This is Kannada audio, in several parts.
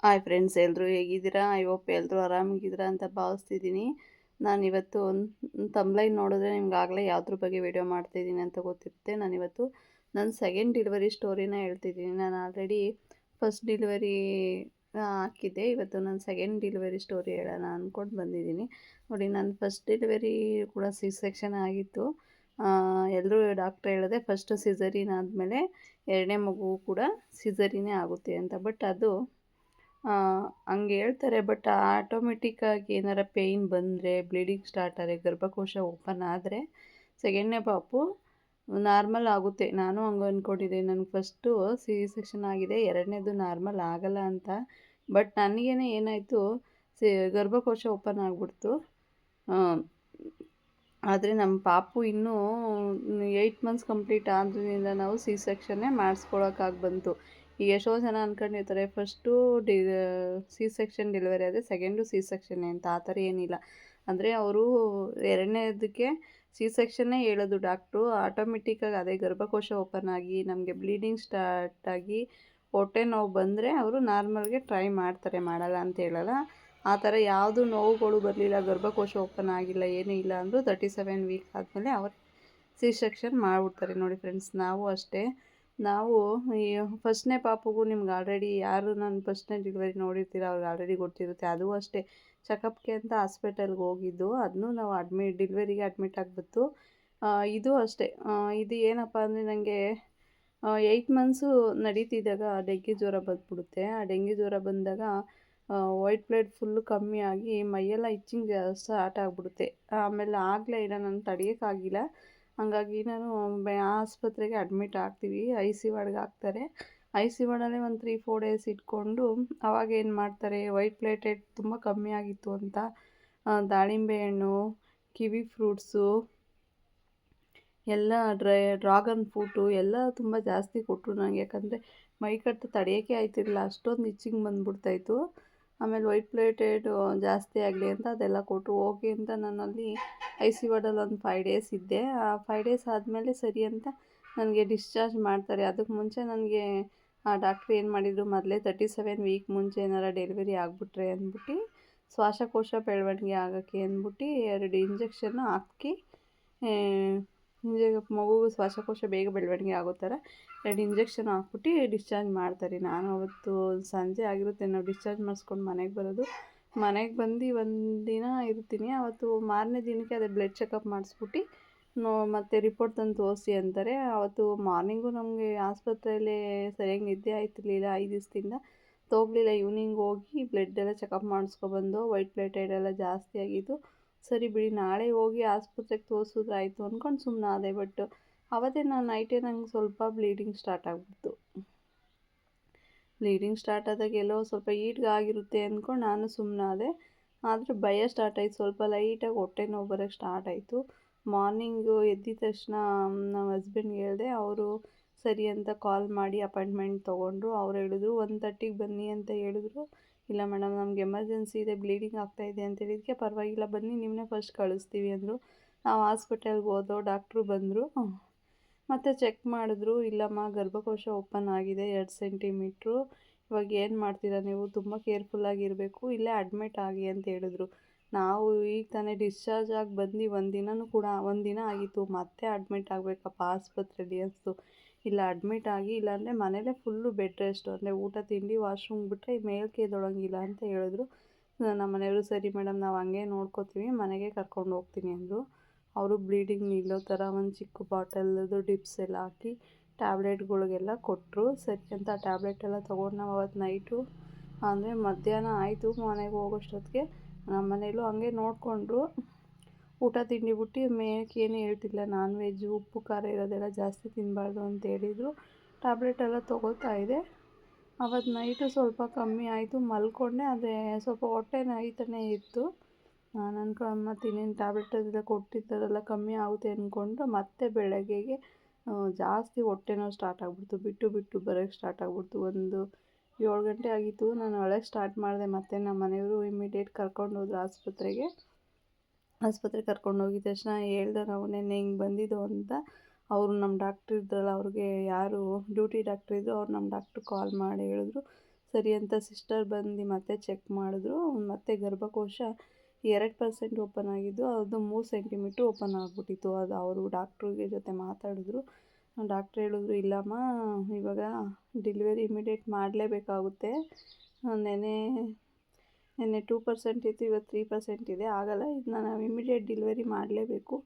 ಹಾಯ್ ಫ್ರೆಂಡ್ಸ್, ಎಲ್ಲರೂ ಹೇಗಿದ್ದೀರಾ? ಐ ಹೋಪ್ ಎಲ್ಲರೂ ಆರಾಮಾಗಿದ್ದೀರಾ ಅಂತ ಭಾವಿಸ್ತಿದ್ದೀನಿ. ನಾನಿವತ್ತು ತಮ್ಲೈನ್ ನೋಡಿದ್ರೆ ನಿಮ್ಗಾಗಲೇ ಯಾವುದ್ರ ಬಗ್ಗೆ ವಿಡಿಯೋ ಮಾಡ್ತಾಯಿದ್ದೀನಿ ಅಂತ ಗೊತ್ತಿರುತ್ತೆ. ನಾನಿವತ್ತು ನನ್ನ ಸೆಕೆಂಡ್ ಡೆಲಿವರಿ ಸ್ಟೋರಿನ ಹೇಳ್ತಿದ್ದೀನಿ. ನಾನು ಆಲ್ರೆಡಿ ಫಸ್ಟ್ ಡೆಲಿವರಿ ಹಾಕಿದ್ದೆ. ಇವತ್ತು ನನ್ನ ಸೆಕೆಂಡ್ ಡೆಲಿವರಿ ಸ್ಟೋರಿ ಹೇಳೋಣ ಅಂದ್ಕೊಂಡು ಬಂದಿದ್ದೀನಿ. ನೋಡಿ, ನನ್ನ ಫಸ್ಟ್ ಡೆಲಿವರಿ ಕೂಡ ಸಿ ಸೆಕ್ಷನ್ ಆಗಿತ್ತು. ಎಲ್ಲರೂ ಡಾಕ್ಟ್ರ್ ಹೇಳಿದೆ ಫಸ್ಟ್ ಸಿಸರಿನ್ ಆದಮೇಲೆ ಎರಡನೇ ಮಗು ಕೂಡ ಸಿಸರಿನೇ ಆಗುತ್ತೆ ಅಂತ. ಬಟ್ ಅದು ಹಂಗೆ ಹೇಳ್ತಾರೆ. ಬಟ್ ಆಟೋಮೆಟಿಕ್ಕಾಗಿ ಏನಾರ ಪೇಯ್ನ್ ಬಂದರೆ, ಬ್ಲೀಡಿಂಗ್ ಸ್ಟಾರ್ಟ್ ಆದರೆ, ಗರ್ಭಕೋಶ ಓಪನ್ ಆದರೆ ಸೆಕೆಂಡ್ನೇ ಪಾಪು ನಾರ್ಮಲ್ ಆಗುತ್ತೆ. ನಾನು ಹಂಗೆ ಅಂದ್ಕೊಂಡಿದ್ದೆ. ನನಗೆ ಫಸ್ಟು ಸಿ ಸೆಕ್ಷನ್ ಆಗಿದೆ, ಎರಡನೇದು ನಾರ್ಮಲ್ ಆಗಲ್ಲ ಅಂತ. ಬಟ್ ನನಗೇನೆ ಏನಾಯಿತು, ಗರ್ಭಕೋಶ ಓಪನ್ ಆಗಿಬಿಡ್ತು. ಆದರೆ ನಮ್ಮ ಪಾಪು ಇನ್ನೂ 8 ಮಂತ್ಸ್ ಕಂಪ್ಲೀಟ್ ಆದ್ದರಿಂದ ನಾವು ಸಿ ಸೆಕ್ಷನ್ನೇ ಮಾಡಿಸ್ಕೊಳಕ್ಕಾಗಿ ಬಂತು. ಈಗ ಎಷ್ಟೋ ಜನ ಅಂದ್ಕೊಂಡಿರ್ತಾರೆ ಫಸ್ಟು ಸಿ ಸೆಕ್ಷನ್ ಡೆಲಿವರಿ ಆದರೆ ಸೆಕೆಂಡು ಸಿ ಸೆಕ್ಷನ್ನೇ ಅಂತ. ಆ ಥರ ಏನಿಲ್ಲ. ಅಂದರೆ ಅವರು ಎರಡನೇದಕ್ಕೆ ಸಿ ಸೆಕ್ಷನ್ನೇ ಹೇಳೋದು ಡಾಕ್ಟ್ರು. ಆಟೋಮೆಟಿಕ್ಕಾಗಿ ಅದೇ ಗರ್ಭಕೋಶ ಓಪನ್ ಆಗಿ ನಮಗೆ ಬ್ಲೀಡಿಂಗ್ ಸ್ಟಾರ್ಟ್ ಆಗಿ ಹೊಟ್ಟೆ ನೋವು ಬಂದರೆ ಅವರು ನಾರ್ಮಲ್ಗೆ ಟ್ರೈ ಮಾಡ್ತಾರೆ, ಮಾಡಲ್ಲ ಅಂತ ಹೇಳಲ್ಲ. ಆ ಥರ ಯಾವುದು ನೋವುಗಳು ಬರಲಿಲ್ಲ, ಗರ್ಭಕೋಶ ಓಪನ್ ಆಗಿಲ್ಲ, ಏನೂ ಇಲ್ಲ ಅಂದರೂ 37 ವೀಕ್ ಆದಮೇಲೆ ಅವರು ಸಿ ಸೆಕ್ಷನ್ ಮಾಡಿಬಿಡ್ತಾರೆ. ನೋಡಿ ಫ್ರೆಂಡ್ಸ್, ನಾವು ಅಷ್ಟೇ. ನಾವು ಈ ಫಸ್ಟ್ನೇ ಪಾಪುಗೂ ನಿಮ್ಗೆ ಆಲ್ರೆಡಿ ಯಾರು ನಾನು ಫಸ್ಟ್ನೇ ಡೆಲಿವರಿ ನೋಡಿರ್ತೀರ ಅವ್ರಿಗೆ ಆಲ್ರೆಡಿ ಗೊತ್ತಿರುತ್ತೆ. ಅದು ಅಷ್ಟೇ ಚೆಕಪ್ಗೆ ಅಂತ ಹಾಸ್ಪಿಟಲ್ಗೆ ಹೋಗಿದ್ದು. ಅದನ್ನೂ ನಾವು ಡೆಲಿವರಿಗೆ ಅಡ್ಮಿಟ್ ಆಗಿಬಿಟ್ಟು ಇದು ಅಷ್ಟೇ. ಇದು ಏನಪ್ಪ ಅಂದರೆ ನನಗೆ 8 ಮಂತ್ಸು ನಡೀತಿದ್ದಾಗ ಡೆಂಗಿ ಜ್ವರ ಬಂದುಬಿಡುತ್ತೆ. ಆ ಡೆಂಗಿ ಜ್ವರ ಬಂದಾಗ ವೈಟ್ ಬ್ಲಡ್ ಫುಲ್ಲು ಕಮ್ಮಿ ಆಗಿ ಮೈಯೆಲ್ಲ ಇಚ್ಚಿಂಗ್ ಸ್ಟಾರ್ಟ್ ಆಗಿಬಿಡುತ್ತೆ. ಆಮೇಲೆ ಆಗಲೇ ಇಲ್ಲ, ನಾನು ತಡೆಯೋಕ್ಕಾಗಿಲ್ಲ. ಹಾಗಾಗಿ ನಾನು ಆಸ್ಪತ್ರೆಗೆ ಅಡ್ಮಿಟ್ ಆಗ್ತೀವಿ. ಐ ಸಿ ವಾರ್ಡ್ಗೆ ಹಾಕ್ತಾರೆ. ಐ ಸಿ ವಾರ್ಡಲ್ಲೇ ಒಂದು 3-4 ಡೇಸ್ ಇಟ್ಕೊಂಡು ಅವಾಗ ಏನು ಮಾಡ್ತಾರೆ, ವೈಟ್ ಪ್ಲೇಟೆಡ್ ತುಂಬ ಕಮ್ಮಿ ಆಗಿತ್ತು ಅಂತ ದಾಳಿಂಬೆ ಹಣ್ಣು, ಕಿವಿ ಫ್ರೂಟ್ಸು ಎಲ್ಲ ಡ್ರಾಗನ್ ಫ್ರೂಟು ಎಲ್ಲ ತುಂಬ ಜಾಸ್ತಿ ಕೊಟ್ಟರು ನನಗೆ. ಯಾಕಂದರೆ ಮೈ ಕಟ್ಟು ತಡೆಯೋಕ್ಕೆ ಆಯ್ತಿರಲಿಲ್ಲ, ಅಷ್ಟೊಂದು ಇಚ್ಚಿಂಗ್ ಬಂದುಬಿಡ್ತಾಯಿತ್ತು. ಆಮೇಲೆ ವೈಟ್ ಪ್ಲೇಟೆಡ್ ಜಾಸ್ತಿ ಆಗಲಿ ಅಂತ ಅದೆಲ್ಲ ಕೊಟ್ಟರು. ಓಕೆ ಅಂತ ನಾನಲ್ಲಿ ಐ ಸಿ ವಾರ್ಡಲ್ಲಿ ಒಂದು 5 ಡೇಸ್ ಇದ್ದೆ. ಆ 5 ಡೇಸ್ ಆದಮೇಲೆ ಸರಿ ಅಂತ ನನಗೆ ಡಿಸ್ಚಾರ್ಜ್ ಮಾಡ್ತಾರೆ. ಅದಕ್ಕೆ ಮುಂಚೆ ನನಗೆ ಆ ಡಾಕ್ಟ್ರ್ ಏನು ಮಾಡಿದರು, ಮೊದಲೇ 37 ವೀಕ್ ಮುಂಚೆ ಏನಾರ ಡೆಲಿವರಿ ಆಗಿಬಿಟ್ರೆ ಅಂದ್ಬಿಟ್ಟು ಶ್ವಾಸಕೋಶ ಬೆಳವಣಿಗೆ ಆಗೋಕ್ಕೆ ಅಂದ್ಬಿಟ್ಟು 2 ಇಂಜೆಕ್ಷನ್ ಹಾಕಿ, ಮಗುಗೆ ಶ್ವಾಸಕೋಶ ಬೇಗ ಬೆಳವಣಿಗೆ ಆಗೋ ಥರ 2 ಇಂಜೆಕ್ಷನ್ ಹಾಕ್ಬಿಟ್ಟು ಡಿಸ್ಚಾರ್ಜ್ ಮಾಡ್ತಾರೆ. ನಾನು ಅವತ್ತು ಸಂಜೆ ಆಗಿರುತ್ತೆ ನಾವು ಡಿಸ್ಚಾರ್ಜ್ ಮಾಡಿಸ್ಕೊಂಡು ಮನೆಗೆ ಬರೋದು. ಮನೆಗೆ ಬಂದು ಒಂದು ದಿನ ಇರ್ತೀನಿ. ಅವತ್ತು ಮಾರನೇ ದಿನಕ್ಕೆ ಅದೇ ಬ್ಲಡ್ ಚೆಕಪ್ ಮಾಡಿಸ್ಬಿಟ್ಟು ಮತ್ತು ರಿಪೋರ್ಟ್ ತಂದು ತೋರಿಸಿ ಅಂತಾರೆ. ಅವತ್ತು ಮಾರ್ನಿಂಗು ನಮಗೆ ಆಸ್ಪತ್ರೆಯಲ್ಲೇ ಸರಿಯಾಗಿ ನಿದ್ದೆ ಆಯ್ತಿರ್ಲಿಲ್ಲ 5 ದಿವಸದಿಂದ. ಹೋಗಲಿಲ್ಲ. ಈವ್ನಿಂಗ್ ಹೋಗಿ ಬ್ಲಡ್ ಎಲ್ಲ ಚೆಕಪ್ ಮಾಡಿಸ್ಕೊಬಂದು ವೈಟ್ ಪ್ಲೇಟೆಡ್ ಎಲ್ಲ ಜಾಸ್ತಿ ಆಗಿದ್ದು. ಸರಿ ಬಿಡಿ, ನಾಳೆ ಹೋಗಿ ಆಸ್ಪತ್ರೆಗೆ ತೋರಿಸಿದ್ರೆ ಆಯಿತು ಅಂದ್ಕೊಂಡು ಸುಮ್ಮನಾದೆ. ಬಟ್ ಅವತ್ತೇ ನಾನು ನೈಟೇ ನಂಗೆ ಸ್ವಲ್ಪ ಬ್ಲೀಡಿಂಗ್ ಸ್ಟಾರ್ಟ್ ಆಗಿಬಿಡ್ತು. ಬ್ಲೀಡಿಂಗ್ ಸ್ಟಾರ್ಟ್ ಆದಾಗ ಎಲ್ಲೋ ಸ್ವಲ್ಪ ಆಗಿರುತ್ತೆ ಅಂದ್ಕೊಂಡು ನಾನು ಸುಮ್ಮನಾದೆ. ಆದರೆ ಭಯ ಸ್ಟಾರ್ಟ್ ಆಯಿತು. ಸ್ವಲ್ಪ ಲೈಟಾಗಿ ಹೊಟ್ಟೆ ನೋವು ಬರೋಕ್ಕೆ ಸ್ಟಾರ್ಟ್ ಆಯಿತು. ಮಾರ್ನಿಂಗು ಎದ್ದಿದ ತಕ್ಷಣ ನಮ್ಮ ಹಸ್ಬೆಂಡ್ಗೆ ಹೇಳಿದೆ. ಅವರು ಸರಿ ಅಂತ ಕಾಲ್ ಮಾಡಿ ಅಪಾಯಿಂಟ್ಮೆಂಟ್ ತೊಗೊಂಡ್ರು. ಅವ್ರು ಹೇಳಿದ್ರು 1:30ಗೆ ಬನ್ನಿ ಅಂತ ಹೇಳಿದ್ರು. ಇಲ್ಲ ಮೇಡಮ್, ನಮ್ಗೆ ಎಮರ್ಜೆನ್ಸಿ ಇದೆ, ಬ್ಲೀಡಿಂಗ್ ಆಗ್ತಾಯಿದೆ ಅಂತ ಹೇಳಿದ್ದಕ್ಕೆ ಪರವಾಗಿಲ್ಲ ಬನ್ನಿ, ನಿಮ್ಮನ್ನೇ ಫಸ್ಟ್ ಕಳಿಸ್ತೀವಿ ಅಂದರು. ನಾವು ಹಾಸ್ಪಿಟಲ್ಗೆ ಹೋದೋ, ಡಾಕ್ಟ್ರು ಬಂದರು, ಮತ್ತು ಚೆಕ್ ಮಾಡಿದ್ರು. ಇಲ್ಲಮ್ಮ, ಗರ್ಭಕೋಶ ಓಪನ್ ಆಗಿದೆ 2 ಸೆಂಟಿಮೀಟ್ರು. ಇವಾಗ ಏನು ಮಾಡ್ತೀರಾ ನೀವು, ತುಂಬ ಕೇರ್ಫುಲ್ಲಾಗಿರಬೇಕು, ಇಲ್ಲೇ ಅಡ್ಮಿಟ್ ಆಗಿ ಅಂತ ಹೇಳಿದ್ರು. ನಾವು ಈಗ ತಾನೇ ಡಿಸ್ಚಾರ್ಜ್ ಆಗಿ ಬಂದು ಒಂದು ದಿನ ಆಗಿತ್ತು, ಮತ್ತೆ ಅಡ್ಮಿಟ್ ಆಗಬೇಕಪ್ಪ ಆಸ್ಪತ್ರೆಯಲ್ಲಿ ಅನಿಸ್ತು. ಇಲ್ಲ ಅಡ್ಮಿಟ್ ಆಗಿ, ಇಲ್ಲಾಂದರೆ ಮನೇಲೇ ಫುಲ್ಲು ಬೆಡ್ ರೆಸ್ಟು, ಅಂದರೆ ಊಟ ತಿಂಡಿ ವಾಶ್ರೂಮ್ ಬಿಟ್ಟರೆ ಮೇಲ್ಕೆ ಎದ್ದೇಳೋಂಗಿಲ್ಲ ಅಂತ ಹೇಳಿದ್ರು. ನಮ್ಮ ಮನೆಯವರು ಸರಿ ಮೇಡಮ್, ನಾವು ಹಂಗೆ ನೋಡ್ಕೋತೀವಿ, ಮನೆಗೆ ಕರ್ಕೊಂಡು ಹೋಗ್ತೀನಿ ಅಂದರು. ಅವರು ಬ್ಲೀಡಿಂಗ್ ನಿಲ್ಲೋ ಥರ ಒಂದು ಚಿಕ್ಕ ಬಾಟಲ್ದು ಡಿಪ್ಸ್ ಎಲ್ಲ ಹಾಕಿ ಟ್ಯಾಬ್ಲೆಟ್ಗಳಿಗೆಲ್ಲ ಕೊಟ್ಟರು. ಸರಿ ಅಂತ ಟ್ಯಾಬ್ಲೆಟ್ ಎಲ್ಲ ತೊಗೊಂಡು ನಾವು ಅವತ್ತು ನೈಟು, ಅಂದರೆ ಮಧ್ಯಾಹ್ನ ಆಯಿತು ಮನೆಗೆ ಹೋಗೋಷ್ಟೊತ್ತಿಗೆ. ನಮ್ಮ ಮನೇಲೂ ಹಂಗೆ ನೋಡಿಕೊಂಡ್ರು. ಊಟ ತಿಂಡಿ ಬಿಟ್ಟು ಮೇಲಕ್ಕೆ ಏನೂ ಹೇಳ್ತಿಲ್ಲ, ನಾನ್ ವೆಜ್ಜು, ಉಪ್ಪು ಖಾರ ಇರೋದೆಲ್ಲ ಜಾಸ್ತಿ ತಿನ್ನಬಾರ್ದು ಅಂತ ಹೇಳಿದರು. ಟ್ಯಾಬ್ಲೆಟ್ ಎಲ್ಲ ತೊಗೋತಾ ಇದೆ. ಅವತ್ತು ನೈಟು ಸ್ವಲ್ಪ ಕಮ್ಮಿ ಆಯಿತು, ಮಲ್ಕೊಂಡೆ. ಆದರೆ ಸ್ವಲ್ಪ ಹೊಟ್ಟೆ ನೋಯ್ತಾನೇ ಇತ್ತು. ನಾನು ಅಂದ್ಕೊಂಡು ಮತ್ತು ಇನ್ನೇನು ಟ್ಯಾಬ್ಲೆಟ್ ಅದೆಲ್ಲ ಕೊಟ್ಟಿದ್ದಾರಲ್ಲ ಕಮ್ಮಿ ಆಗುತ್ತೆ ಅಂದ್ಕೊಂಡು, ಮತ್ತೆ ಬೆಳಗ್ಗೆಗೆ ಜಾಸ್ತಿ ಹೊಟ್ಟೆ ನೋವು ಸ್ಟಾರ್ಟ್ ಆಗಿಬಿಡ್ತು. ಬಿಟ್ಟು ಬರೋಕ್ಕೆ ಸ್ಟಾರ್ಟ್ ಆಗಿಬಿಡ್ತು. ಒಂದು 7 ಗಂಟೆ ಆಗಿತ್ತು. ನಾನು ಅಳೋಕ್ಕೆ ಸ್ಟಾರ್ಟ್ ಮಾಡಿದೆ. ಮತ್ತು ನಮ್ಮ ಮನೆಯವರು ಇಮಿಡಿಯೇಟ್ ಕರ್ಕೊಂಡು ಹೋದ್ರು ಆಸ್ಪತ್ರೆಗೆ ಕರ್ಕೊಂಡು ಹೋಗಿದ ತಕ್ಷಣ ಹೇಳ್ದೆ, ನಾವು ನೆನ್ನೆ ಹಿಂಗೆ ಬಂದಿದ್ದು ಅಂತ. ಅವರು ನಮ್ಮ ಡಾಕ್ಟ್ರ್ ಇದ್ರಲ್ಲ, ಅವ್ರಿಗೆ ಯಾರು ಡ್ಯೂಟಿ ಡಾಕ್ಟ್ರ್ ಇದ್ದರು, ಅವ್ರು ನಮ್ಮ ಡಾಕ್ಟ್ರ್ ಕಾಲ್ ಮಾಡಿ ಹೇಳಿದ್ರು. ಸರಿ ಅಂತ ಸಿಸ್ಟರ್ ಬಂದು ಮತ್ತೆ ಚೆಕ್ ಮಾಡಿದ್ರು. ಮತ್ತೆ ಗರ್ಭಕೋಶ 2% ಓಪನ್ ಆಗಿದ್ದು, ಅದು 3 ಸೆಂಟಿಮೀಟ್ರ್ ಓಪನ್ ಆಗಿಬಿಟ್ಟಿತ್ತು. ಅದು ಅವರು ಡಾಕ್ಟ್ರಿಗೆ ಜೊತೆ ಮಾತಾಡಿದ್ರು. ಡಾಕ್ಟ್ರ್ ಹೇಳಿದ್ರು, ಇಲ್ಲಮ್ಮ ಇವಾಗ ಡೆಲಿವರಿ ಇಮಿಡಿಯೇಟ್ ಮಾಡಲೇಬೇಕಾಗುತ್ತೆ. ನೆನ್ನೆ 2% ಇತ್ತು, ಇವತ್ತು 3% ಇದೆ, ಆಗಲ್ಲ. ಇದನ್ನ ನಾವು ಇಮಿಡಿಯೇಟ್ ಡೆಲಿವರಿ ಮಾಡಲೇಬೇಕು.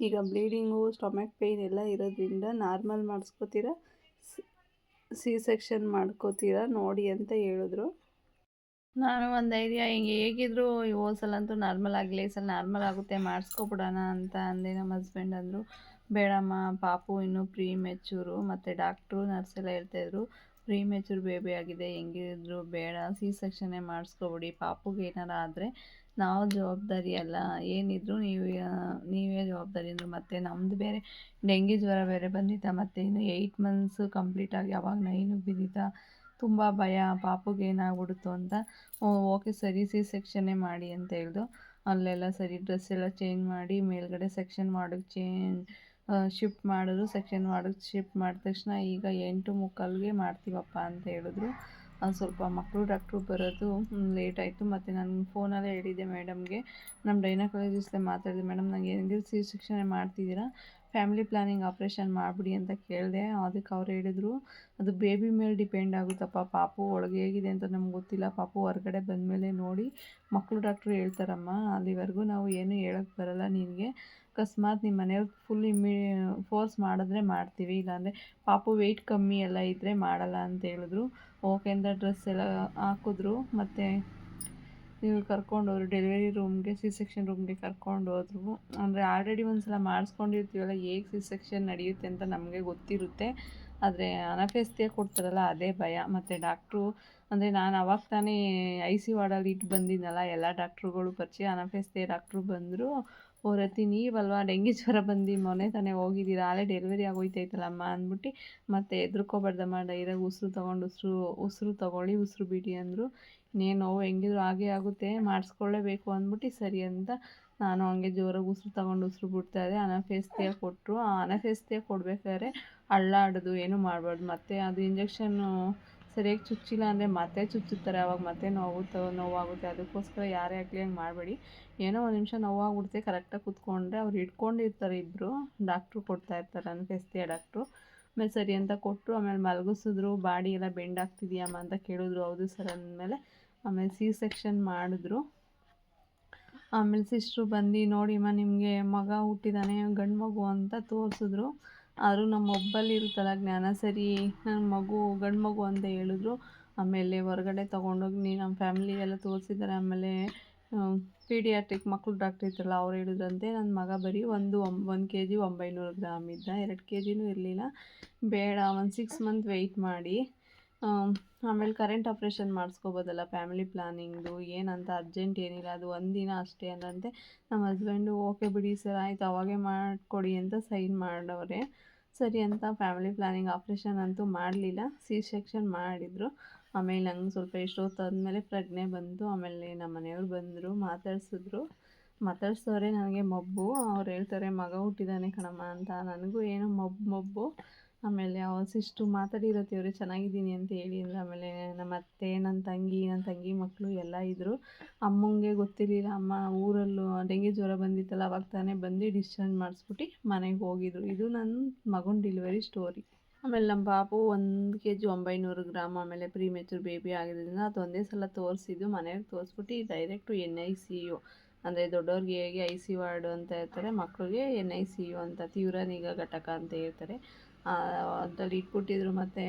ಈಗ ಬ್ಲೀಡಿಂಗು, ಸ್ಟೊಮಕ್ ಪೇಯ್ನ್ ಎಲ್ಲ ಇರೋದ್ರಿಂದ ನಾರ್ಮಲ್ ಮಾಡಿಸ್ಕೋತೀರಾ, ಸಿ ಸೆಕ್ಷನ್ ಮಾಡ್ಕೋತೀರಾ ನೋಡಿ ಅಂತ ಹೇಳಿದ್ರು. ನಾನು ಒಂದು ಐಡಿಯಾ ಹೇಗಿದ್ರು ಹೋದ ಸಲ ಅಂತೂ ನಾರ್ಮಲ್ ಆಗಲಿ, ಈ ಸಲ ನಾರ್ಮಲ್ ಆಗುತ್ತೆ, ಮಾಡಿಸ್ಕೊಬಿಡೋಣ ಅಂತ ಅಂದೆ. ನಮ್ಮ ಹಸ್ಬೆಂಡ್ ಅಂದರು, ಬೇಡಮ್ಮ ಪಾಪು ಇನ್ನೂ ಪ್ರೀ ಮೆಚೂರು, ಮತ್ತು ಡಾಕ್ಟ್ರು ನರ್ಸೆಲ್ಲ ಹೇಳ್ತಾಯಿದ್ರು ಪ್ರೀ ಮೆಚೂರ್ ಬೇಬಿ ಆಗಿದೆ, ಹೆಂಗಿದ್ರು ಬೇಡ, ಸಿ ಸೆಕ್ಷನ್ನೇ ಮಾಡಿಸ್ಕೊಬಿಡಿ. ಪಾಪುಗೆ ಏನಾರ ಆದರೆ ನಾವು ಜವಾಬ್ದಾರಿ ಅಲ್ಲ, ಏನಿದ್ರು ನೀವೇ ಜವಾಬ್ದಾರಿ ಅಂದರು. ಮತ್ತು ನಮ್ಮದು ಬೇರೆ ಡೆಂಗಿ ಜ್ವರ ಬೇರೆ ಬಂದಿತ್ತ, ಮತ್ತು ಇನ್ನು 8 ಮಂತ್ಸು ಕಂಪ್ಲೀಟ್ ಆಗಿ ಅವಾಗ 9ಗೆ ಬಿದ್ದಿತ್ತ. ತುಂಬ ಭಯ ಪಾಪುಗೆ ಏನಾಗ್ಬಿಡುತ್ತೋ ಅಂತ. ಓಕೆ ಸರಿ, ಸಿ ಸೆಕ್ಷನ್ನೇ ಮಾಡಿ ಅಂತ ಹೇಳ್ದು. ಅಲ್ಲೆಲ್ಲ ಸರಿ ಡ್ರೆಸ್ ಎಲ್ಲ ಚೇಂಜ್ ಮಾಡಿ ಮೇಲ್ಗಡೆ ಸೆಕ್ಷನ್ ವಾರ್ಡಿಗೆ ಶಿಫ್ಟ್ ಮಾಡಿದ್ರು. ಸೆಕ್ಷನ್ ವಾರ್ಡಿಗೆ ಶಿಫ್ಟ್ ಮಾಡಿದ ತಕ್ಷಣ ಈಗ 8:45ಗೆ ಮಾಡ್ತೀವಪ್ಪ ಅಂತ ಹೇಳಿದ್ರು. ಸ್ವಲ್ಪ ಮಕ್ಕಳು ಡಾಕ್ಟ್ರು ಬರೋದು ಲೇಟ್ ಆಯಿತು. ಮತ್ತು ನಾನು ಫೋನಲ್ಲೇ ಹೇಳಿದ್ದೆ ಮೇಡಮ್ಗೆ, ನಮ್ಮ ಗೈನಕಾಲಜಿಸ್ಟೇ ಮಾತಾಡಿದೆ, ಮೇಡಮ್ ನನಗೆ ಹೆಂಗಿದ್ರು ಸಿ ಸೆಕ್ಷನ್ನೇ ಮಾಡ್ತಿದ್ದೀರಾ, ಫ್ಯಾಮಿಲಿ ಪ್ಲ್ಯಾನಿಂಗ್ ಆಪ್ರೇಷನ್ ಮಾಡಿಬಿಡಿ ಅಂತ ಕೇಳಿದೆ. ಅದಕ್ಕೆ ಅವ್ರು ಹೇಳಿದ್ರು, ಅದು ಬೇಬಿ ಮೇಲೆ ಡಿಪೆಂಡ್ ಆಗುತ್ತಪ್ಪ, ಪಾಪು ಒಳಗೆ ಹೇಗಿದೆ ಅಂತ ನಮ್ಗೆ ಗೊತ್ತಿಲ್ಲ, ಪಾಪು ಹೊರಗಡೆ ಬಂದಮೇಲೆ ನೋಡಿ ಮಕ್ಕಳು ಡಾಕ್ಟ್ರು ಹೇಳ್ತಾರಮ್ಮ, ಅಲ್ಲಿವರೆಗೂ ನಾವು ಏನು ಹೇಳೋಕ್ಕೆ ಬರಲ್ಲ ನಿನಗೆ. ಅಕಸ್ಮಾತ್ ನಿಮ್ಮ ಮನೆಯವ್ರು ಫುಲ್ ಫೋರ್ಸ್ ಮಾಡಿದ್ರೆ ಮಾಡ್ತೀವಿ, ಇಲ್ಲಾಂದರೆ ಪಾಪು ವೆಯ್ಟ್ ಕಮ್ಮಿ ಎಲ್ಲ ಇದ್ದರೆ ಮಾಡಲ್ಲ ಅಂತ ಹೇಳಿದ್ರು. ಓಕೆ ಅಂತ ಡ್ರೆಸ್ ಎಲ್ಲ ಹಾಕಿದ್ರು. ಮತ್ತು ನೀವು ಕರ್ಕೊಂಡೋದ್ರು ಡೆಲಿವರಿ ರೂಮ್ಗೆ, ಸಿ ಸೆಕ್ಷನ್ ರೂಮ್ಗೆ ಕರ್ಕೊಂಡೋದ್ರು. ಅಂದರೆ ಆಲ್ರೆಡಿ ಒಂದು ಸಲ ಮಾಡಿಸ್ಕೊಂಡಿರ್ತೀವಲ್ಲ, ಹೇಗೆ ಸಿ ಸೆಕ್ಷನ್ ನಡೆಯುತ್ತೆ ಅಂತ ನಮಗೆ ಗೊತ್ತಿರುತ್ತೆ. ಆದರೆ ಅನಫೆಸ್ತಿಯಾ ಕೊಡ್ತಾರಲ್ಲ ಅದೇ ಭಯ. ಮತ್ತು ಡಾಕ್ಟ್ರು ಅಂದರೆ ನಾನು ಅವಾಗ ತಾನೇ IC ವಾರ್ಡಲ್ಲಿ ಇಟ್ಟು ಬಂದಿದ್ನಲ್ಲ, ಎಲ್ಲ ಡಾಕ್ಟ್ರುಗಳು ಪರಿಚಯ. ಅನಫೆಸ್ತಿಯಾ ಡಾಕ್ಟ್ರು ಬಂದರು. ಓ ರತಿ, ನೀವಲ್ವಾ ಡೆಂಗಿ ಜ್ವರ ಬಂದು ಮೊನ್ನೆ ತಾನೇ ಹೋಗಿದ್ದೀರಾ, ಆಲೇ ಡೆಲಿವರಿ ಆಗೋಯ್ತೈತಲ್ಲಮ್ಮ ಅಂದ್ಬಿಟ್ಟು, ಮತ್ತು ಹೆದ್ರುಕೋಬಾರ್ದಮ್ಮ, ಡೈರಾಗಿ ಉಸಿರು ತೊಗೊಂಡು ಉಸಿರು ತೊಗೊಳ್ಳಿ, ಉಸಿರು ಬಿಡಿ ಅಂದರು. ಇನ್ನೇನು ನೋವು ಹೆಂಗಿದ್ರು ಆಗೇ ಆಗುತ್ತೆ, ಮಾಡಿಸ್ಕೊಳ್ಳೇಬೇಕು ಅಂದ್ಬಿಟ್ಟು ಸರಿ ಅಂತ ನಾನು ಹಂಗೆ ಜೋರಾಗಿ ಉಸಿರು ತೊಗೊಂಡು ಉಸಿರು ಬಿಡ್ತಾಯಿದ್ದೆ. ಅನಫೆಸ್ತಿಯಾ ಕೊಟ್ಟರು. ಆ ಅನಫೆಸ್ತಿಯಾ ಕೊಡಬೇಕಾದ್ರೆ ಅಳ್ಳಾಡೋದು ಏನೂ ಮಾಡಬಾರ್ದು. ಮತ್ತು ಅದು ಇಂಜೆಕ್ಷನ್ನು ಸರಿಯಾಗಿ ಚುಚ್ಚಿಲ್ಲ ಅಂದರೆ ಮತ್ತೆ ಚುಚ್ಚುತ್ತಾರೆ, ಆವಾಗ ಮತ್ತೆ ನೋವಾಗುತ್ತೆ. ಅದಕ್ಕೋಸ್ಕರ ಯಾರೇ ಆಗಲಿ ಹಂಗೆ ಮಾಡಬೇಡಿ. ಏನೋ ಒಂದು ನಿಮಿಷ ನೋವಾಗ್ಬಿಡುತ್ತೆ, ಕರೆಕ್ಟಾಗಿ ಕೂತ್ಕೊಂಡ್ರೆ ಅವ್ರು ಹಿಡ್ಕೊಂಡಿರ್ತಾರೆ, ಇಬ್ಬರು ಡಾಕ್ಟ್ರು ಕೊಡ್ತಾಯಿರ್ತಾರೆ, ಅನಫೆಸ್ತಿಯಾ ಡಾಕ್ಟ್ರು. ಆಮೇಲೆ ಸರಿ ಅಂತ ಕೊಟ್ಟರು. ಆಮೇಲೆ ಮಲಗಿಸಿದ್ರು. ಬಾಡಿ ಎಲ್ಲ ಬೆಂಡ್ ಆಗ್ತಿದೆಯಮ್ಮ ಅಂತ ಕೇಳಿದ್ರು. ಹೌದು ಸರ್ ಅಂದಮೇಲೆ ಆಮೇಲೆ ಸಿ ಸೆಕ್ಷನ್ ಮಾಡಿದ್ರು. ಆಮೇಲೆ ಸಿಸ್ಟ್ರು ಬಂದು, ನೋಡಿಮ್ಮ ನಿಮಗೆ ಮಗ ಹುಟ್ಟಿದ್ದಾನೆ, ಗಂಡು ಮಗು ಅಂತ ತೋರಿಸಿದ್ರು. ಆದರೂ ನಮ್ಮ ಮೊಬ್ಬಲ್ಲಿ ಇರುತ್ತಲ್ಲ ಜ್ಞಾನ, ಸರಿ ನನ್ನ ಮಗು ಗಂಡು ಮಗು ಅಂತ ಹೇಳಿದ್ರು. ಆಮೇಲೆ ಹೊರಗಡೆ ತೊಗೊಂಡೋಗಿ ನಮ್ಮ ಫ್ಯಾಮಿಲಿ ಎಲ್ಲ ತೋರಿಸಿದ್ದಾರೆ. ಆಮೇಲೆ ಪೀಡಿಯಾಟ್ರಿಕ್ ಮಕ್ಕಳು ಡಾಕ್ಟ್ರ್ ಇರ್ತಾರಲ್ಲ, ಅವ್ರು ಹೇಳಿದ್ರಂತೆ ನನ್ನ ಮಗ ಬರೀ 1 kg 900 ಗ್ರಾಮ್ ಇದ್ದ, 2 kgನೂ ಇರಲಿಲ್ಲ, ಬೇಡ ಒಂದು 6 ಮಂತ್ ವೆಯ್ಟ್ ಮಾಡಿ, ಆಮೇಲೆ ಕರೆಂಟ್ ಆಪ್ರೇಷನ್ ಮಾಡಿಸ್ಕೋಬೋದಲ್ಲ, ಫ್ಯಾಮಿಲಿ ಪ್ಲ್ಯಾನಿಂಗ್ದು ಏನಂತ ಅರ್ಜೆಂಟ್ ಏನಿಲ್ಲ, ಅದು 1 ದಿನ ಅಷ್ಟೇ ಅಂದಂತೆ. ನಮ್ಮ ಹಸ್ಬೆಂಡು ಓಕೆ ಬಿಡಿ ಸರ್ ಆಯಿತು ಅವಾಗೇ ಮಾಡಿಕೊಡಿ ಅಂತ ಸೈನ್ ಮಾಡವ್ರೆ. ಸರಿ ಅಂತ ಫ್ಯಾಮಿಲಿ ಪ್ಲ್ಯಾನಿಂಗ್ ಆಪ್ರೇಷನ್ ಅಂತೂ ಮಾಡಲಿಲ್ಲ, ಸಿ ಸೆಕ್ಷನ್ ಮಾಡಿದರು. ಆಮೇಲೆ ನಂಗೆ ಸ್ವಲ್ಪ ಎಷ್ಟೊತ್ತಾದಮೇಲೆ ಪ್ರಜ್ಞೆ ಬಂತು. ಆಮೇಲೆ ನಮ್ಮ ಮನೆಯವ್ರು ಬಂದರು, ಮಾತಾಡ್ಸೋರೆ. ನನಗೆ ಮಬ್ಬು, ಅವ್ರು ಹೇಳ್ತಾರೆ ಮಗ ಹುಟ್ಟಿದ್ದಾನೆ ಕಣಮ್ಮ ಅಂತ. ನನಗೂ ಏನೋ ಮಬ್ಬು. ಆಮೇಲೆ ಅವ್ರ ಸಿಸ್ಟ್ರು ಮಾತಾಡಿರತ್ತೀವ್ರೆ ಚೆನ್ನಾಗಿದ್ದೀನಿ ಅಂತ ಹೇಳಿ ಅಂದರು. ಆಮೇಲೆ ನಮ್ಮ ಅತ್ತೆ, ನನ್ನ ತಂಗಿ ಮಕ್ಕಳು ಎಲ್ಲ ಇದ್ದರು. ಅಮ್ಮಂಗೆ ಗೊತ್ತಿರಲಿಲ್ಲ, ಅಮ್ಮ ಊರಲ್ಲೂ ಡೆಂಗಿ ಜ್ವರ ಬಂದಿತ್ತಲ್ಲ, ಅವಾಗ ತಾನೇ ಬಂದು ಡಿಸ್ಚಾರ್ಜ್ ಮಾಡಿಸ್ಬಿಟ್ಟು ಮನೆಗೆ ಹೋಗಿದ್ರು. ಇದು ನನ್ನ ಮಗನ ಡೆಲಿವರಿ ಸ್ಟೋರಿ. ಆಮೇಲೆ ನಮ್ಮ ಪಾಪು 1 kg 900 ಗ್ರಾಮ್. ಆಮೇಲೆ ಪ್ರೀ ಮೆಚೂರ್ ಬೇಬಿ ಆಗಿದ್ದರಿಂದ ಅದು ಒಂದೇ ಸಲ ತೋರಿಸಿದ್ದು. ಮನೆಗೆ ತೋರಿಸ್ಬಿಟ್ಟು ಡೈರೆಕ್ಟು NICU, ಅಂದರೆ ದೊಡ್ಡವ್ರಿಗೆ ಹೇಗೆ IC ವಾರ್ಡು ಅಂತ ಇರ್ತಾರೆ, ಮಕ್ಕಳಿಗೆ NICU ಅಂತ, ತೀವ್ರ ನಿಗಾ ಘಟಕ ಅಂತ ಹೇಳ್ತಾರೆ. ಅದ್ರಲ್ಲಿ ಇಟ್ಬಿಟ್ಟಿದ್ರು. ಮತ್ತು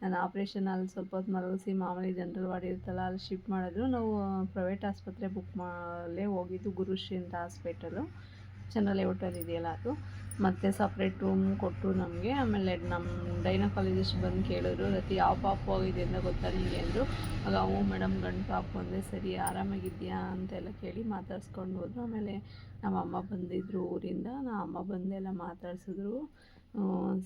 ನಾನು ಆಪ್ರೇಷನಲ್ಲಿ ಸ್ವಲ್ಪ ಹೊತ್ತು ಮಲಗಿಸಿ ಮಾಮೂಲಿ ಜನರಲ್ ವಾರ್ಡ್ ಇರುತ್ತಲ್ಲ ಅಲ್ಲಿ ಶಿಫ್ಟ್ ಮಾಡಿದ್ರು. ನಾವು ಪ್ರೈವೇಟ್ ಆಸ್ಪತ್ರೆ ಅಲ್ಲೇ ಹೋಗಿದ್ದು, ಗುರುಶ್ರೀ ಅಂತ ಹಾಸ್ಪಿಟಲು, ಜನರಲ್ ಲೇಔಟಲ್ಲಿ ಇದೆಯಲ್ಲ ಅದು. ಮತ್ತು ಸಪ್ರೇಟ್ ರೂಮ್ ಕೊಟ್ಟರು ನಮಗೆ. ಆಮೇಲೆ ನಮ್ಮ ಗೈನಕಾಲಜಿಸ್ಟ್ ಬಂದು ಕೇಳಿದ್ರು, ರತಿ ಯಾವ ಪಾಪು ಆಗಿದೆ ಅಂತ ಗೊತ್ತಾ ನಿಮಗೆ ಅಂದರು. ಆಗ ಹ್ಞೂ ಮೇಡಮ್ ಗಂಡು ಪಾಪು ಅಂದೆ. ಸರಿ ಆರಾಮಾಗಿದೆಯಾ ಅಂತೆಲ್ಲ ಕೇಳಿ ಮಾತಾಡ್ಸ್ಕೊಂಡು ಹೋದ್ರು. ಆಮೇಲೆ ನಮ್ಮ ಅಮ್ಮ ಬಂದಿದ್ದರು ಊರಿಂದ, ನಮ್ಮ ಅಮ್ಮ ಬಂದೆಲ್ಲ ಮಾತಾಡ್ಸಿದ್ರು.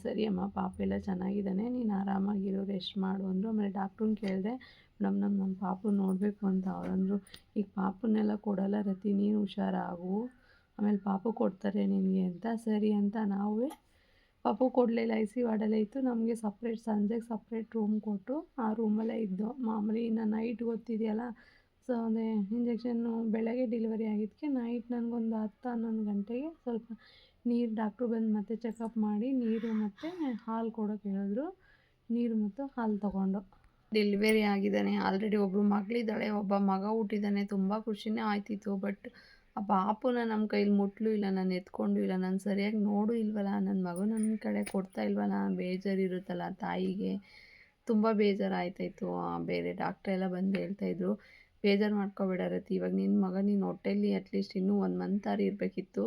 ಸರಿ ಅಮ್ಮ ಪಾಪೆಲ್ಲ ಚೆನ್ನಾಗಿದ್ದಾನೆ, ನೀನು ಆರಾಮಾಗಿರು, ರೆಸ್ಟ್ ಮಾಡು ಅಂದರು. ಆಮೇಲೆ ಡಾಕ್ಟ್ರನ್ನ ಕೇಳಿದೆ, ಮೇಡಮ್ ನಮ್ಮ ಪಾಪು ನೋಡಬೇಕು ಅಂತ. ಅವರಂದರು, ಈಗ ಪಾಪನ್ನೆಲ್ಲ ಕೊಡೋಲ್ಲ ರತಿ, ನೀನು ಹುಷಾರಾಗು, ಆಮೇಲೆ ಪಾಪು ಕೊಡ್ತಾರೆ ನಿನಗೆ ಅಂತ. ಸರಿ ಅಂತ ನಾವು ಪಾಪು ಕೊಡಲಿಲ್ಲ, ಐ ಸಿ ವಾರ್ಡಲ್ಲೇ ಇತ್ತು. ನಮಗೆ ಸಪ್ರೇಟ್ ಸಂಜೆಗೆ ಸಪ್ರೇಟ್ ರೂಮ್ ಕೊಟ್ಟು ಆ ರೂಮಲ್ಲೇ ಇದ್ದು. ಮಾಮೂಲಿ ಇನ್ನು ನೈಟ್ ಗೊತ್ತಿದೆಯಲ್ಲ, ಸೊ ಅದೇ ಇಂಜೆಕ್ಷನ್ನು ಬೆಳಗ್ಗೆ ಡೆಲಿವರಿ ಆಗಿದ್ದಕ್ಕೆ ನೈಟ್ ನನಗೊಂದು 10-11 ಗಂಟೆಗೆ ಸ್ವಲ್ಪ ನೀರು ಡಾಕ್ಟ್ರು ಬಂದು ಮತ್ತೆ ಚೆಕಪ್ ಮಾಡಿ ನೀರು ಮತ್ತು ಹಾಲು ಕೊಡೋಕೆ ಹೇಳಿದ್ರು. ನೀರು ಮತ್ತು ಹಾಲು ತಗೊಂಡು ಡೆಲಿವರಿ ಆಗಿದ್ದಾನೆ. ಆಲ್ರೆಡಿ ಒಬ್ಬಳು ಮಗಳಿದ್ದಾಳೆ, ಒಬ್ಬ ಮಗ ಹುಟ್ಟಿದ್ದಾನೆ. ತುಂಬ ಖುಷಿನೇ ಆಯ್ತಿತ್ತು. ಬಟ್ ಆ ಪಾಪುನ ನಮ್ಮ ಕೈಲಿ ಮುಟ್ಲೂ ಇಲ್ಲ, ನಾನು ಎತ್ಕೊಂಡು ಇಲ್ಲ, ನಾನು ಸರಿಯಾಗಿ ನೋಡೂ ಇಲ್ವಲ್ಲ, ನನ್ನ ಮಗು ನನ್ನ ಕಡೆ ಕೊಡ್ತಾ ಇಲ್ವಲ್ಲ, ಬೇಜಾರಿರುತ್ತಲ್ಲ ತಾಯಿಗೆ. ತುಂಬ ಬೇಜಾರಾಯ್ತಾಯಿತ್ತು. ಬೇರೆ ಡಾಕ್ಟ್ರೆಲ್ಲ ಬಂದು ಹೇಳ್ತಾಯಿದ್ರು, ಬೇಜಾರು ಮಾಡ್ಕೋಬೇಡ ರತಿ, ಇವಾಗ ನಿನ್ನ ಮಗ ನೀನು ಹೊಟ್ಟೆಲಿ ಅಟ್ಲೀಸ್ಟ್ ಇನ್ನೂ 1 ಮಂತಾರು ಇರಬೇಕಿತ್ತು.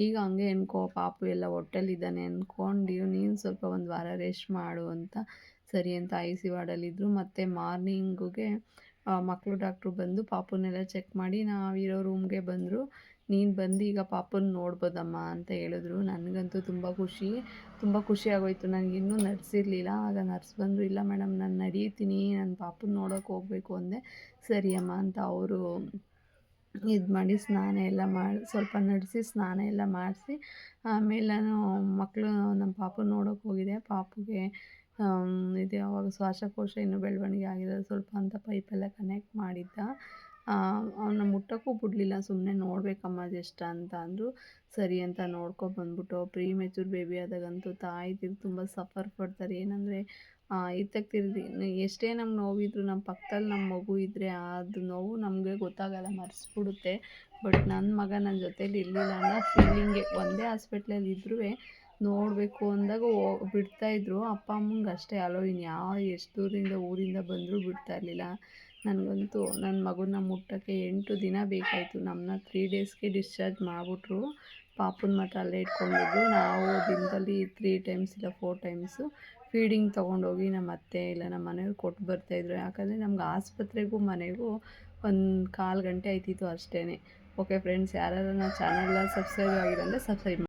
ಈಗ ಹಂಗೆ ಅನ್ಕೋ, ಪಾಪು ಎಲ್ಲ ಹೊಟ್ಟೆಲಿದ್ದಾನೆ ಅಂದ್ಕೊಂಡು ನೀನು ಸ್ವಲ್ಪ ಒಂದು ವಾರ ರೆಸ್ಟ್ ಮಾಡು ಅಂತ. ಸರಿ ಅಂತ ಐ ಸಿ ವಾರ್ಡಲ್ಲಿದ್ದರು. ಮತ್ತು ಮಾರ್ನಿಂಗುಗೆ ಮಕ್ಕಳು ಡಾಕ್ಟ್ರು ಬಂದು ಪಾಪುನೆಲ್ಲ ಚೆಕ್ ಮಾಡಿ ನಾವಿರೋ ರೂಮ್ಗೆ ಬಂದರು. ನೀನು ಬಂದು ಈಗ ಪಾಪುನ ನೋಡ್ಬೋದಮ್ಮ ಅಂತ ಹೇಳಿದ್ರು. ನನಗಂತೂ ತುಂಬ ಖುಷಿ ಆಗೋಯಿತು. ನನಗಿನ್ನೂ ನರ್ಸಿರಲಿಲ್ಲ. ಆಗ ನರ್ಸ್ ಬಂದರು, ಇಲ್ಲ ಮೇಡಮ್ ನಾನು ನಡೀತೀನಿ, ನಾನು ಪಾಪುನ ನೋಡೋಕೆ ಹೋಗಬೇಕು ಅಂದೆ. ಸರಿ ಅಮ್ಮ ಅಂತ ಅವರು ಇದು ಮಾಡಿ ಸ್ನಾನ ಎಲ್ಲ ಮಾಡಿ ಸ್ವಲ್ಪ ನಡೆಸಿ ಸ್ನಾನ ಎಲ್ಲ ಮಾಡಿಸಿ ಆಮೇಲೆ ನಾನು ನಮ್ಮ ಪಾಪುನ ನೋಡೋಕೆ ಹೋಗಿದ್ದೆ. ಪಾಪುಗೆ ಇದು ಅವಾಗ ಶ್ವಾಸಕೋಶ ಇನ್ನೂ ಬೆಳವಣಿಗೆ ಆಗಿರೋದು ಸ್ವಲ್ಪ ಅಂತ ಪೈಪೆಲ್ಲ ಕನೆಕ್ಟ್ ಮಾಡಿದ್ದ. ಅವನ್ನ ಮುಟ್ಟೋಕ್ಕೂ ಬಿಡಲಿಲ್ಲ, ಸುಮ್ಮನೆ ನೋಡಬೇಕಮ್ಮ ಜಸ್ಟ್ ಅಂತ ಅಂದರು. ಸರಿ ಅಂತ ನೋಡ್ಕೊಬಂದ್ಬಿಟ್ಟು, ಪ್ರೀ ಮೆಚೂರ್ ಬೇಬಿ ಆದಾಗಂತೂ ತಾಯಿದಿರು ತುಂಬ ಸಫರ್ ಪಡ್ತಾರೆ. ಏನಂದರೆ ಎಷ್ಟೇ ನಮ್ಗೆ ನೋವಿದ್ರು ನಮ್ಮ ಪಕ್ಕದಲ್ಲಿ ನಮ್ಮ ಮಗು ಇದ್ದರೆ ಅದು ನೋವು ನಮಗೆ ಗೊತ್ತಾಗಲ್ಲ, ಮರೆಸ್ಬಿಡುತ್ತೆ. ಬಟ್ ನನ್ನ ಮಗ ನನ್ನ ಜೊತೇಲಿ ಇರಲಿಲ್ಲ ಅನ್ನೋ ಫೀಲಿಂಗೆ. ಒಂದೇ ಹಾಸ್ಪಿಟ್ಲಲ್ಲಿ ಇದ್ರೂ ನೋಡಬೇಕು ಅಂದಾಗ ಬಿಡ್ತಾಯಿದ್ರು. ಅಪ್ಪ ಅಮ್ಮಂಗೆ ಅಷ್ಟೇ ಅಲೋ, ಎಷ್ಟು ದೂರದಿಂದ ಊರಿಂದ ಬಂದರೂ ಬಿಡ್ತಾ ಇರಲಿಲ್ಲ. ನನಗಂತೂ ನನ್ನ ಮಗುನ ಮುಟ್ಟೋಕ್ಕೆ 8 ದಿನ ಬೇಕಾಯಿತು. ನಮ್ಮನ್ನ 3 ಡೇಸ್ಗೆ ಡಿಸ್ಚಾರ್ಜ್ ಮಾಡಿಬಿಟ್ರು. ಪಾಪುನ ಮಾತ್ರ ಅಲ್ಲೇ ಇಟ್ಕೊಂಡಿದ್ದು. ನಾವು ದಿನದಲ್ಲಿ 3 ಟೈಮ್ಸ್ ಇಲ್ಲ 4 ಟೈಮ್ಸು ಫೀಡಿಂಗ್ ತೊಗೊಂಡೋಗಿ ನಮ್ಮ ಅತ್ತೆ ಇಲ್ಲ ನಮ್ಮ ಮನೆಯವ್ರು ಕೊಟ್ಟು ಬರ್ತಾಯಿದ್ರು. ಯಾಕಂದರೆ ನಮ್ಗೆ ಆಸ್ಪತ್ರೆಗೂ ಮನೆಗೂ 1 ಕಾಲು ಗಂಟೆ ಆಯ್ತಿತ್ತು ಅಷ್ಟೇ. ಓಕೆ ಫ್ರೆಂಡ್ಸ್, ಯಾರಾದ್ರೂ ನನ್ನ ಚಾನಲ್ನ ಸಬ್ಸ್ಕ್ರೈಬ್ ಆಗಿಲ್ಲ ಅಂದರೆ ಸಬ್ಸ್ಕ್ರೈಬ್ ಮಾಡಿ.